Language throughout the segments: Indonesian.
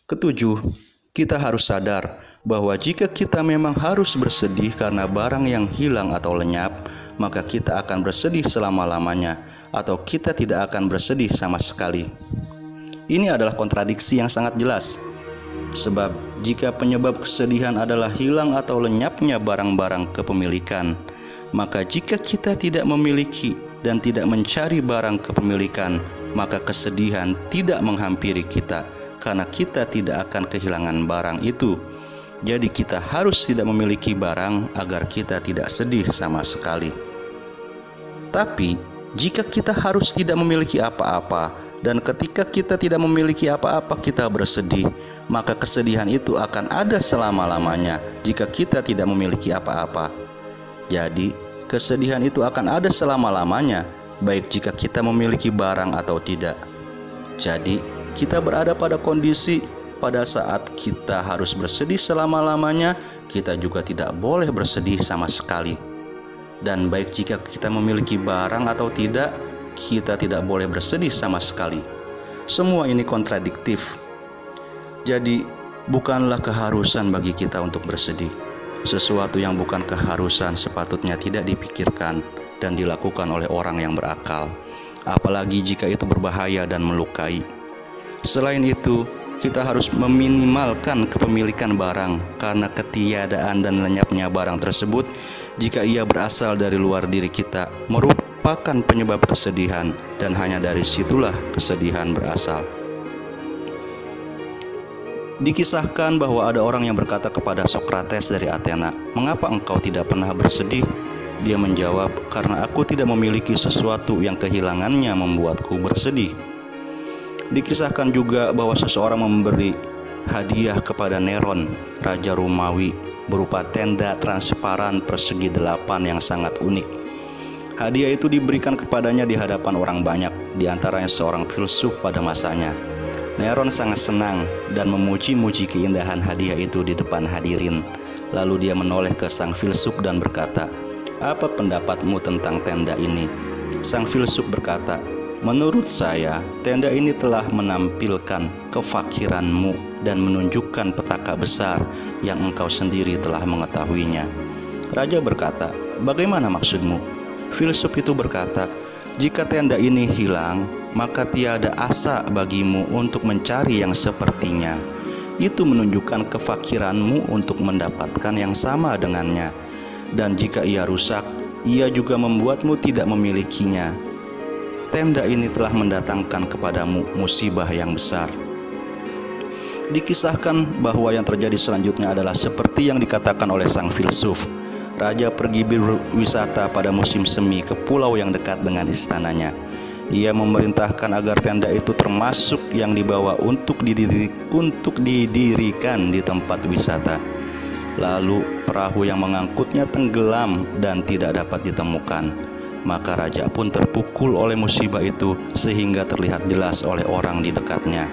Ketujuh, kita harus sadar bahwa jika kita memang harus bersedih karena barang yang hilang atau lenyap, maka kita akan bersedih selama-lamanya, atau kita tidak akan bersedih sama sekali. Ini adalah kontradiksi yang sangat jelas. Sebab jika penyebab kesedihan adalah hilang atau lenyapnya barang-barang kepemilikan, maka jika kita tidak memiliki dan tidak mencari barang kepemilikan, maka kesedihan tidak menghampiri kita, karena kita tidak akan kehilangan barang itu. Jadi kita harus tidak memiliki barang agar kita tidak sedih sama sekali. Tapi jika kita harus tidak memiliki apa-apa, dan ketika kita tidak memiliki apa-apa kita bersedih, maka kesedihan itu akan ada selama-lamanya jika kita tidak memiliki apa-apa. Jadi kesedihan itu akan ada selama-lamanya, baik jika kita memiliki barang atau tidak. Jadi kita berada pada kondisi pada saat kita harus bersedih selama-lamanya, kita juga tidak boleh bersedih sama sekali. Dan baik jika kita memiliki barang atau tidak, kita tidak boleh bersedih sama sekali. Semua ini kontradiktif. Jadi bukanlah keharusan bagi kita untuk bersedih. Sesuatu yang bukan keharusan sepatutnya tidak dipikirkan dan dilakukan oleh orang yang berakal, apalagi jika itu berbahaya dan melukai. Selain itu, kita harus meminimalkan kepemilikan barang, karena ketiadaan dan lenyapnya barang tersebut, jika ia berasal dari luar diri kita, merupakan penyebab kesedihan, dan hanya dari situlah kesedihan berasal. Dikisahkan bahwa ada orang yang berkata kepada Sokrates dari Athena, "Mengapa engkau tidak pernah bersedih?" Dia menjawab, "Karena aku tidak memiliki sesuatu yang kehilangannya membuatku bersedih." Dikisahkan juga bahwa seseorang memberi hadiah kepada Neron, raja Romawi, berupa tenda transparan persegi 8 yang sangat unik. Hadiah itu diberikan kepadanya di hadapan orang banyak, di antaranya seorang filsuf pada masanya. Neron sangat senang dan memuji-muji keindahan hadiah itu di depan hadirin. Lalu dia menoleh ke sang filsuf dan berkata, "Apa pendapatmu tentang tenda ini?" Sang filsuf berkata, "Menurut saya, tenda ini telah menampilkan kefakiranmu dan menunjukkan petaka besar yang engkau sendiri telah mengetahuinya." Raja berkata, "Bagaimana maksudmu?" Filsuf itu berkata, "Jika tenda ini hilang, maka tiada asa bagimu untuk mencari yang sepertinya. Itu menunjukkan kefakiranmu untuk mendapatkan yang sama dengannya. Dan jika ia rusak, ia juga membuatmu tidak memilikinya. Tenda ini telah mendatangkan kepadamu musibah yang besar." Dikisahkan bahwa yang terjadi selanjutnya adalah seperti yang dikatakan oleh sang filsuf. Raja pergi berwisata pada musim semi ke pulau yang dekat dengan istananya. Ia memerintahkan agar tenda itu termasuk yang dibawa untuk didirikan di tempat wisata. Lalu perahu yang mengangkutnya tenggelam dan tidak dapat ditemukan. Maka raja pun terpukul oleh musibah itu sehingga terlihat jelas oleh orang di dekatnya.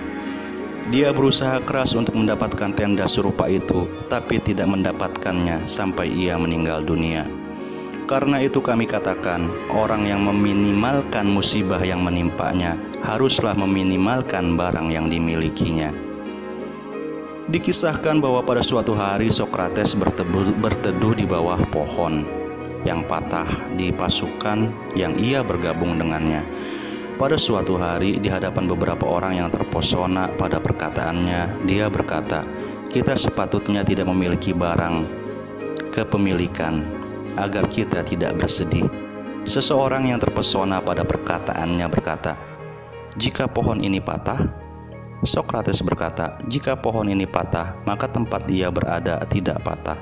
Dia berusaha keras untuk mendapatkan tenda serupa itu, tapi tidak mendapatkannya sampai ia meninggal dunia. Karena itu kami katakan, orang yang meminimalkan musibah yang menimpanya haruslah meminimalkan barang yang dimilikinya. Dikisahkan bahwa pada suatu hari Sokrates berteduh di bawah pohon yang patah di pasukan yang ia bergabung dengannya. Pada suatu hari di hadapan beberapa orang yang terpesona pada perkataannya, dia berkata, "Kita sepatutnya tidak memiliki barang kepemilikan agar kita tidak bersedih." Seseorang yang terpesona pada perkataannya berkata, "Jika pohon ini patah?" Sokrates berkata, "Jika pohon ini patah, maka tempat dia berada tidak patah."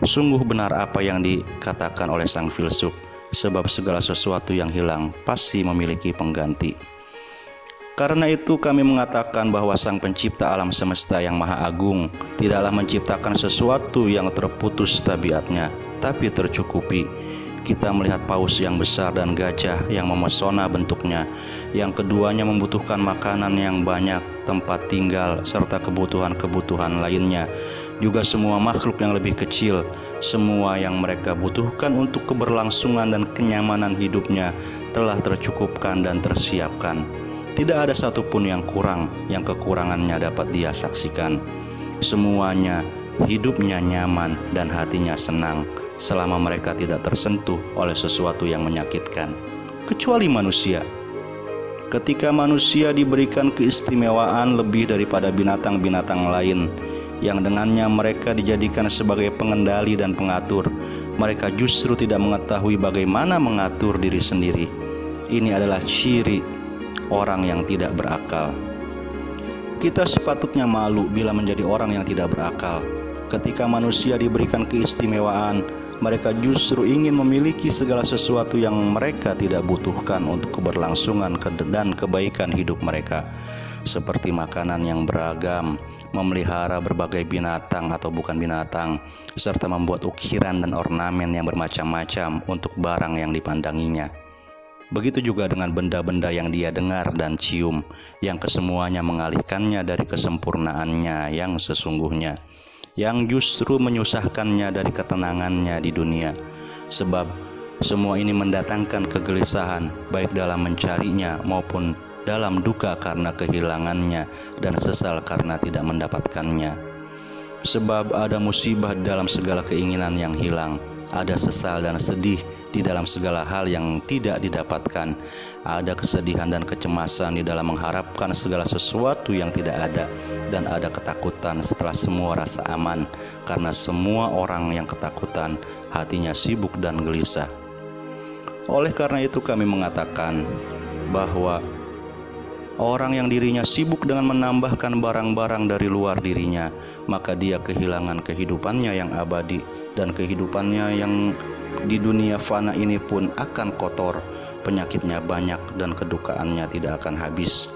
Sungguh benar apa yang dikatakan oleh sang filsuf, sebab segala sesuatu yang hilang pasti memiliki pengganti. Karena itu kami mengatakan bahwa Sang Pencipta alam semesta yang Maha Agung tidaklah menciptakan sesuatu yang terputus tabiatnya, tapi tercukupi. Kita melihat paus yang besar dan gajah yang memesona bentuknya, yang keduanya membutuhkan makanan yang banyak, tempat tinggal, serta kebutuhan-kebutuhan lainnya. Juga semua makhluk yang lebih kecil, semua yang mereka butuhkan untuk keberlangsungan dan kenyamanan hidupnya telah tercukupkan dan tersiapkan. Tidak ada satupun yang kurang, yang kekurangannya dapat dia saksikan. Semuanya hidupnya nyaman dan hatinya senang selama mereka tidak tersentuh oleh sesuatu yang menyakitkan. Kecuali manusia. Ketika manusia diberikan keistimewaan lebih daripada binatang-binatang lain, yang dengannya mereka dijadikan sebagai pengendali dan pengatur, mereka justru tidak mengetahui bagaimana mengatur diri sendiri. Ini adalah ciri orang yang tidak berakal. Kita sepatutnya malu bila menjadi orang yang tidak berakal. Ketika manusia diberikan keistimewaan, mereka justru ingin memiliki segala sesuatu yang mereka tidak butuhkan untuk keberlangsungan dan kebaikan hidup mereka, seperti makanan yang beragam, memelihara berbagai binatang atau bukan binatang, serta membuat ukiran dan ornamen yang bermacam-macam untuk barang yang dipandanginya. Begitu juga dengan benda-benda yang dia dengar dan cium, yang kesemuanya mengalihkannya dari kesempurnaannya yang sesungguhnya, yang justru menyusahkannya dari ketenangannya di dunia. Sebab semua ini mendatangkan kegelisahan, baik dalam mencarinya maupun dalam duka karena kehilangannya dan sesal karena tidak mendapatkannya. Sebab ada musibah dalam segala keinginan yang hilang, ada sesal dan sedih di dalam segala hal yang tidak didapatkan, ada kesedihan dan kecemasan di dalam mengharapkan segala sesuatu yang tidak ada, dan ada ketakutan setelah semua rasa aman, karena semua orang yang ketakutan hatinya sibuk dan gelisah. Oleh karena itu kami mengatakan bahwa orang yang dirinya sibuk dengan menambahkan barang-barang dari luar dirinya, maka dia kehilangan kehidupannya yang abadi, dan kehidupannya yang di dunia fana ini pun akan kotor, penyakitnya banyak dan kedukaannya tidak akan habis.